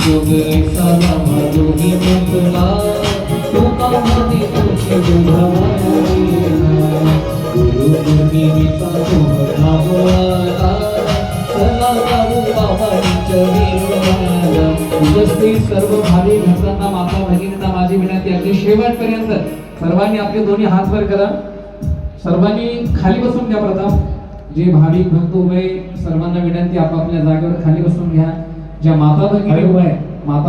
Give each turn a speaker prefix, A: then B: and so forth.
A: जोगे सलाम जोगी मुतला तुका मनी तुझे बुधवाईना गुरु गुरुनिमित्ता तुझा बोला चला जाऊ बाबांच्या विवाहाला. उपस्थित सर्व भावी भक्तांना माता भगिनींना माझी विनंती अगदी शेवटपर्यंत सर्वांनी आपले दोन्ही हात वर करा. सर्वांनी खाली बसून घ्या. प्रथम जे भाविक भक्त उभे सर्वांना विनंती आपापल्या जागेवर खाली बसून घ्या. ज्या माता भगिनी उभ्या आहेत